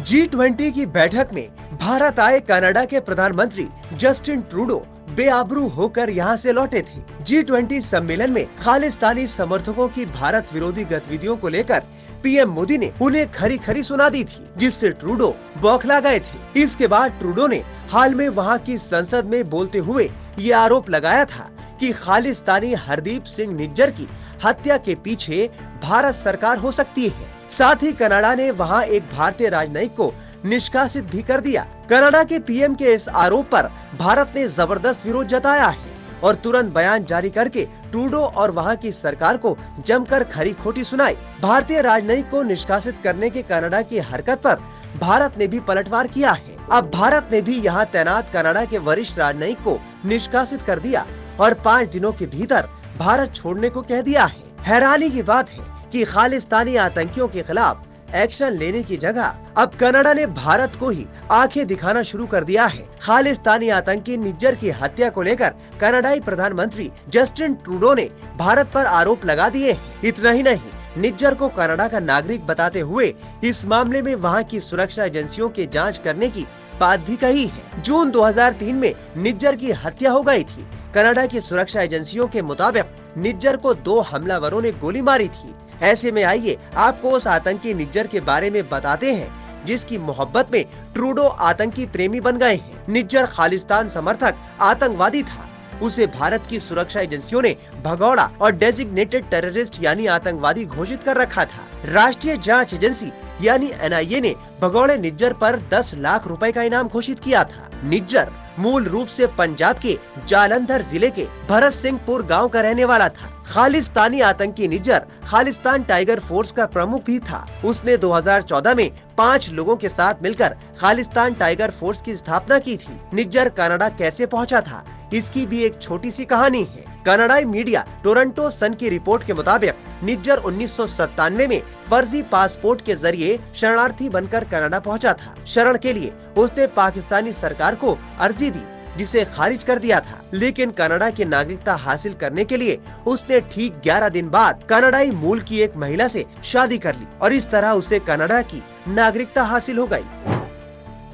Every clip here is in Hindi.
G20 की बैठक में भारत आए कनाडा के प्रधानमंत्री जस्टिन ट्रूडो बेआबरू होकर यहाँ से लौटे थे। G20 सम्मेलन में खालिस्तानी समर्थकों की भारत विरोधी गतिविधियों को लेकर पीएम मोदी ने उन्हें खरी खरी सुना दी थी, जिससे ट्रूडो बौखला गए थे। इसके बाद ट्रूडो ने हाल में वहाँ की संसद में बोलते हुए ये आरोप लगाया था कि खालिस्तानी हरदीप सिंह निज्जर की हत्या के पीछे भारत सरकार हो सकती है। साथ ही कनाडा ने वहां एक भारतीय राजनयिक को निष्कासित भी कर दिया। कनाडा के पीएम के इस आरोप पर भारत ने जबरदस्त विरोध जताया है और तुरंत बयान जारी करके ट्रूडो और वहां की सरकार को जमकर खरी खोटी सुनाई। भारतीय राजनयिक को निष्कासित करने के कनाडा की हरकत पर भारत ने भी पलटवार किया है। अब भारत ने भी यहाँ तैनात कनाडा के वरिष्ठ राजनयिक को निष्कासित कर दिया और 5 दिनों के भीतर भारत छोड़ने को कह दिया है। हैरानी की बात है कि खालिस्तानी आतंकियों के खिलाफ एक्शन लेने की जगह अब कनाडा ने भारत को ही आंखें दिखाना शुरू कर दिया है। खालिस्तानी आतंकी निज्जर की हत्या को लेकर कनाडाई प्रधानमंत्री जस्टिन ट्रूडो ने भारत पर आरोप लगा दिए हैं। इतना ही नहीं, निज्जर को कनाडा का नागरिक बताते हुए इस मामले में वहां की सुरक्षा एजेंसियों की जांच करने की बात भी कही है। जून 2003 में निज्जर की हत्या हो गई थी। कनाडा की सुरक्षा एजेंसियों के मुताबिक निज्जर को 2 हमलावरों ने गोली मारी थी। ऐसे में आइए आपको उस आतंकी निज्जर के बारे में बताते हैं जिसकी मोहब्बत में ट्रूडो आतंकी प्रेमी बन गए हैं। निज्जर खालिस्तान समर्थक आतंकवादी था। उसे भारत की सुरक्षा एजेंसियों ने भगौड़ा और डेजिग्नेटेड टेररिस्ट यानी आतंकवादी घोषित कर रखा था। राष्ट्रीय जांच एजेंसी यानी एनआईए ने भगौड़े निज्जर पर 10 लाख रुपए का इनाम घोषित किया था। निज्जर मूल रूप से पंजाब के जालंधर जिले के भरत सिंहपुर गांव का रहने वाला था। खालिस्तानी आतंकी निज्जर खालिस्तान टाइगर फोर्स का प्रमुख भी था। उसने 2014 में 5 लोगों के साथ मिलकर खालिस्तान टाइगर फोर्स की स्थापना की थी। निज्जर कनाडा कैसे पहुंचा था, इसकी भी एक छोटी सी कहानी है। कनाडाई मीडिया टोरंटो सन की रिपोर्ट के मुताबिक निज्जर 1997 में फर्जी पासपोर्ट के जरिए शरणार्थी बनकर कनाडा पहुंचा था। शरण के लिए उसने पाकिस्तानी सरकार को अर्जी दी, जिसे खारिज कर दिया था। लेकिन कनाडा की नागरिकता हासिल करने के लिए उसने ठीक 11 दिन बाद कनाडाई मूल की एक महिला से शादी कर ली और इस तरह उसे कनाडा की नागरिकता हासिल हो गई।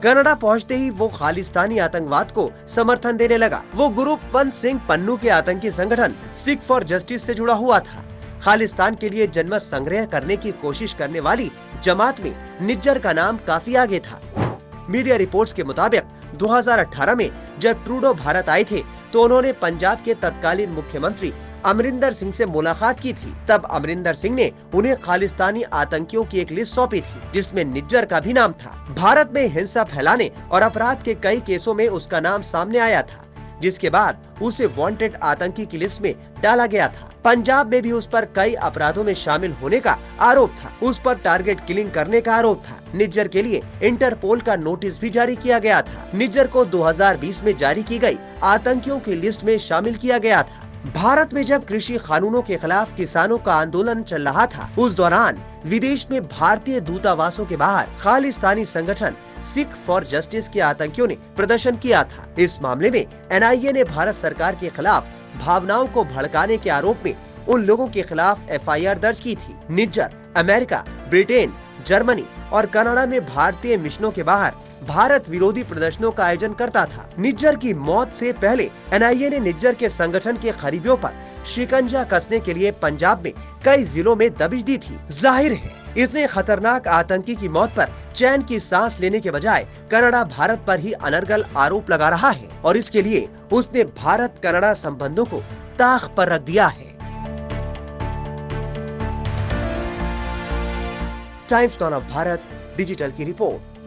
कनाडा पहुंचते ही वो खालिस्तानी आतंकवाद को समर्थन देने लगा। वो गुरुपवंत सिंह पन्नू के आतंकी संगठन सिख फॉर जस्टिस से जुड़ा हुआ था। खालिस्तान के लिए जनमत संग्रह करने की कोशिश करने वाली जमात में निज्जर का नाम काफी आगे था। मीडिया रिपोर्ट्स के मुताबिक 2018 में जब ट्रूडो भारत आए थे तो उन्होंने पंजाब के तत्कालीन मुख्यमंत्री अमरिंदर सिंह से मुलाकात की थी। तब अमरिंदर सिंह ने उन्हें खालिस्तानी आतंकियों की एक लिस्ट सौंपी थी, जिसमें निज्जर का भी नाम था। भारत में हिंसा फैलाने और अपराध के कई केसों में उसका नाम सामने आया था, जिसके बाद उसे वांटेड आतंकी की लिस्ट में डाला गया था। पंजाब में भी उस पर कई अपराधों में शामिल होने का आरोप था। उस पर टारगेट किलिंग करने का आरोप था। निज्जर के लिए इंटरपोल का नोटिस भी जारी किया गया था। निज्जर को 2020 में जारी की गई आतंकियों की लिस्ट में शामिल किया गया था। भारत में जब कृषि कानूनों के खिलाफ किसानों का आंदोलन चल रहा था, उस दौरान विदेश में भारतीय दूतावासों के बाहर खालिस्तानी संगठन सिख फॉर जस्टिस के आतंकियों ने प्रदर्शन किया था। इस मामले में एनआईए ने भारत सरकार के खिलाफ भावनाओं को भड़काने के आरोप में उन लोगों के खिलाफ एफआईआर दर्ज की थी। निज्जर अमेरिका, ब्रिटेन, जर्मनी और कनाडा में भारतीय मिशनों के बाहर भारत विरोधी प्रदर्शनों का आयोजन करता था। निज्जर की मौत से पहले एनआईए ने निज्जर के संगठन के करीबियों पर शिकंजा कसने के लिए पंजाब में कई जिलों में दबिश दी थी। जाहिर है, इतने खतरनाक आतंकी की मौत पर चैन की सांस लेने के बजाय कनाडा भारत पर ही अनर्गल आरोप लगा रहा है और इसके लिए उसने भारत कनाडा संबंधों को ताक पर रख दिया है। Times now of Bharat digital की रिपोर्ट।